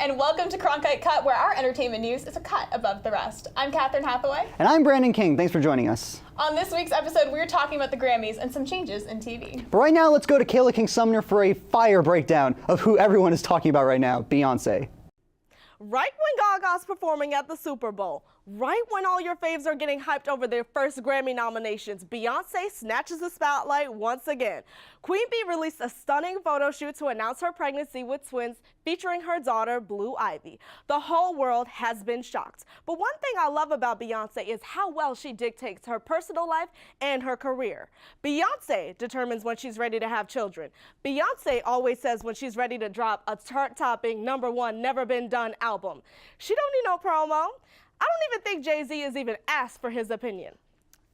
and welcome to Cronkite Cut, where our entertainment news is a cut above the rest. I'm Katherine Hathaway. And I'm Brandon King. Thanks for joining us. On this week's episode, we're talking about the Grammys and some changes in TV. But right now, let's go to Kayla King-Sumner for a fire breakdown of who everyone is talking about right now, Beyonce. Right when Gaga's performing at the Super Bowl, right when all your faves are getting hyped over their first Grammy nominations, Beyonce snatches the spotlight once again. Queen Bee released a stunning photo shoot to announce her pregnancy with twins featuring her daughter, Blue Ivy. The whole world has been shocked. But one thing I love about Beyonce is how well she dictates her personal life and her career. Beyonce determines when she's ready to have children. Beyonce always says when she's ready to drop a chart-topping #1 never been done album. She don't need no promo. I don't even think Jay-Z has even asked for his opinion.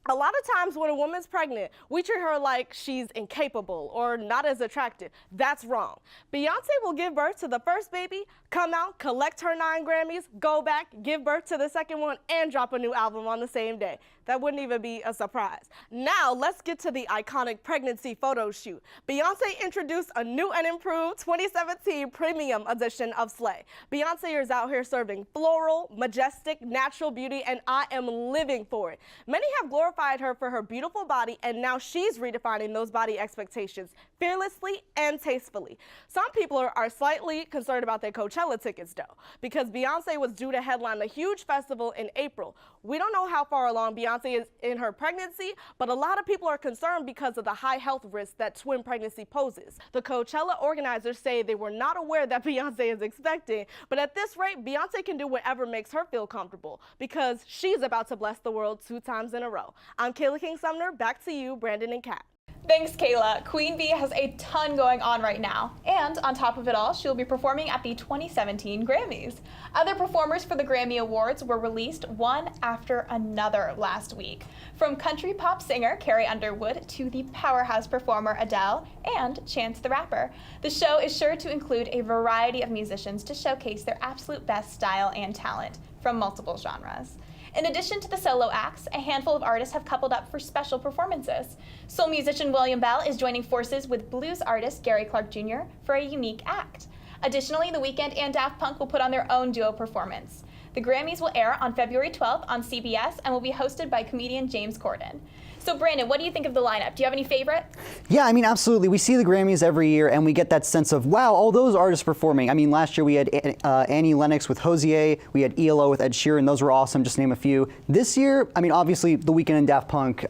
A lot of times when a woman's pregnant, we treat her like she's incapable or not as attractive. That's wrong. Beyonce will give birth to the first baby, come out, collect her 9 Grammys, go back, give birth to the second one, and drop a new album on the same day. That wouldn't even be a surprise. Now, let's get to the iconic pregnancy photo shoot. Beyonce introduced a new and improved 2017 premium edition of Slay. Beyonce is out here serving floral, majestic, natural beauty, and I am living for it. Many have glorified her for her beautiful body, and now she's redefining those body expectations fearlessly and tastefully. Some people are slightly concerned about their Coachella tickets, though, because Beyonce was due to headline a huge festival in April. We don't know how far along Beyonce is in her pregnancy, but a lot of people are concerned because of the high health risk that twin pregnancy poses. The Coachella organizers say they were not aware that Beyonce is expecting, but at this rate, Beyonce can do whatever makes her feel comfortable because she's about to bless the world 2 times in a row. I'm Kayla King-Sumner. Back to you, Brandon and Kat. Thanks, Kayla. Queen Bee has a ton going on right now. And on top of it all, she'll be performing at the 2017 Grammys. Other performers for the Grammy Awards were released one after another last week. From country pop singer Carrie Underwood to the powerhouse performer Adele and Chance the Rapper. The show is sure to include a variety of musicians to showcase their absolute best style and talent from multiple genres. In addition to the solo acts, a handful of artists have coupled up for special performances. Soul musician William Bell is joining forces with blues artist Gary Clark Jr. for a unique act. Additionally, The Weeknd and Daft Punk will put on their own duo performance. The Grammys will air on February 12th on CBS and will be hosted by comedian James Corden. So Brandon, what do you think of the lineup? Do you have any favorites? Yeah, I mean, absolutely. We see the Grammys every year, and we get that sense of, wow, all those artists performing. I mean, last year we had Annie Lennox with Hosier, we had ELO with Ed Sheeran. Those were awesome, just to name a few. This year, I mean, obviously, The Weeknd and Daft Punk,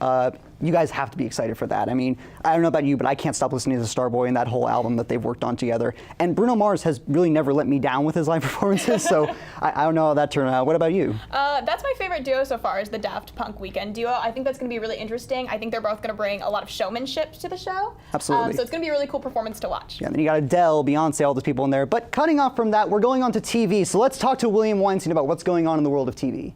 you guys have to be excited for that. I mean, I don't know about you, but I can't stop listening to Starboy and that whole album that they've worked on together. And Bruno Mars has really never let me down with his live performances, so I don't know how that turned out. What about you? That's my favorite duo so far is the Daft Punk Weeknd duo. I think that's going to be really interesting. I think they're both going to bring a lot of showmanship to the show. Absolutely. So it's going to be a really cool performance to watch. Yeah, and then you got Adele, Beyonce, all those people in there. But cutting off from that, we're going on to TV. So let's talk to William Weinstein about what's going on in the world of TV.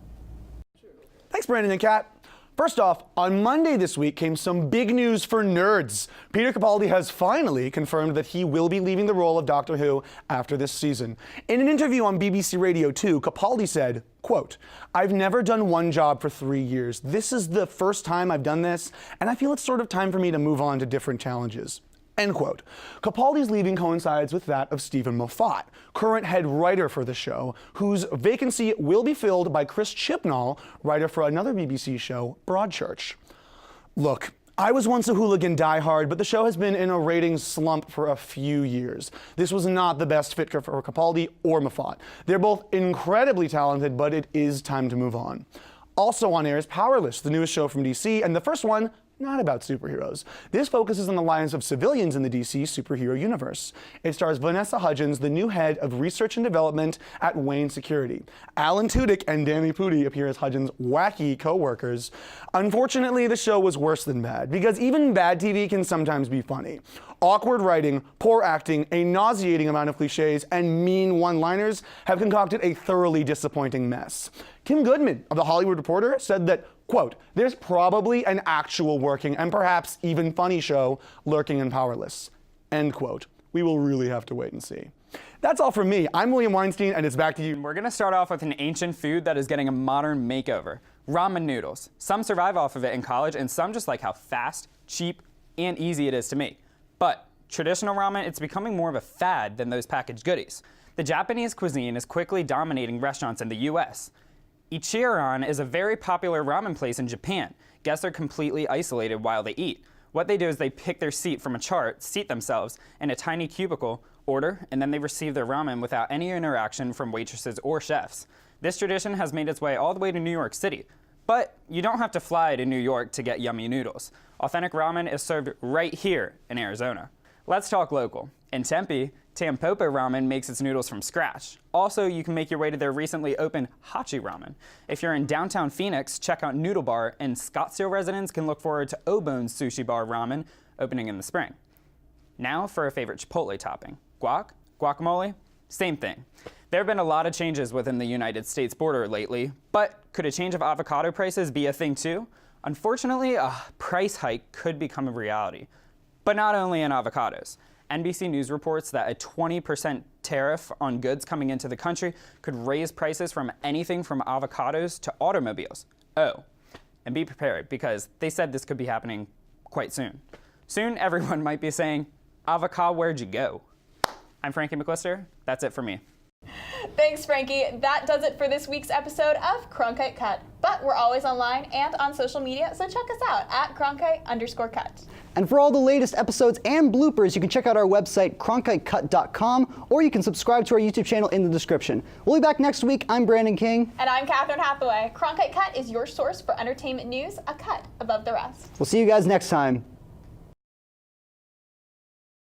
Thanks, Brandon and Kat. First off, on Monday this week came some big news for nerds. Peter Capaldi has finally confirmed that he will be leaving the role of Doctor Who after this season. In an interview on BBC Radio 2, Capaldi said, quote, "I've never done one job for 3 years. This is the first time I've done this, and I feel it's sort of time for me to move on to different challenges." End quote. Capaldi's leaving coincides with that of Stephen Moffat, current head writer for the show, whose vacancy will be filled by Chris Chibnall, writer for another BBC show, Broadchurch. Look, I was once a hooligan diehard, but the show has been in a ratings slump for a few years. This was not the best fit for Capaldi or Moffat. They're both incredibly talented, but it is time to move on. Also on air is Powerless, the newest show from DC, and the first one not about superheroes. This focuses on the lives of civilians in the DC superhero universe. It stars Vanessa Hudgens, the new head of research and development at Wayne Security. Alan Tudyk and Danny Pudi appear as Hudgens' wacky co-workers. Unfortunately, the show was worse than bad, because even bad TV can sometimes be funny. Awkward writing, poor acting, a nauseating amount of cliches, and mean one-liners have concocted a thoroughly disappointing mess. Kim Goodman of The Hollywood Reporter said that, quote, "There's probably an actual working and perhaps even funny show lurking in Powerless," end quote. We will really have to wait and see. That's all from me. I'm William Weinstein, and it's back to you. We're gonna start off with an ancient food that is getting a modern makeover. Ramen noodles. Some survive off of it in college, and some just like how fast, cheap, and easy it is to make. But traditional ramen, it's becoming more of a fad than those packaged goodies. The Japanese cuisine is quickly dominating restaurants in the US. Ichiran is a very popular ramen place in Japan. Guests are completely isolated while they eat. What they do is they pick their seat from a chart, seat themselves in a tiny cubicle, order, and then they receive their ramen without any interaction from waitresses or chefs. This tradition has made its way all the way to New York City. But you don't have to fly to New York to get yummy noodles. Authentic ramen is served right here in Arizona. Let's talk local. In Tempe, Tampopo Ramen makes its noodles from scratch. Also, you can make your way to their recently opened Hachi Ramen. If you're in downtown Phoenix, check out Noodle Bar, and Scottsdale residents can look forward to Obone's Sushi Bar Ramen opening in the spring. Now for a favorite Chipotle topping. Guac? Guacamole? Same thing. There have been a lot of changes within the United States border lately, but could a change of avocado prices be a thing too? Unfortunately, a price hike could become a reality. But not only in avocados. NBC News reports that a 20% tariff on goods coming into the country could raise prices from anything from avocados to automobiles. Oh, and be prepared because they said this could be happening quite soon. Soon, everyone might be saying, "Avocado, where'd you go?" I'm Frankie McClister. That's it for me. Thanks, Frankie. That does it for this week's episode of Cronkite Cut. But we're always online and on social media, so check us out at Cronkite_cut. And for all the latest episodes and bloopers, you can check out our website, cronkitecut.com, or you can subscribe to our YouTube channel in the description. We'll be back next week. I'm Brandon King. And I'm Catherine Hathaway. Cronkite Cut is your source for entertainment news, a cut above the rest. We'll see you guys next time.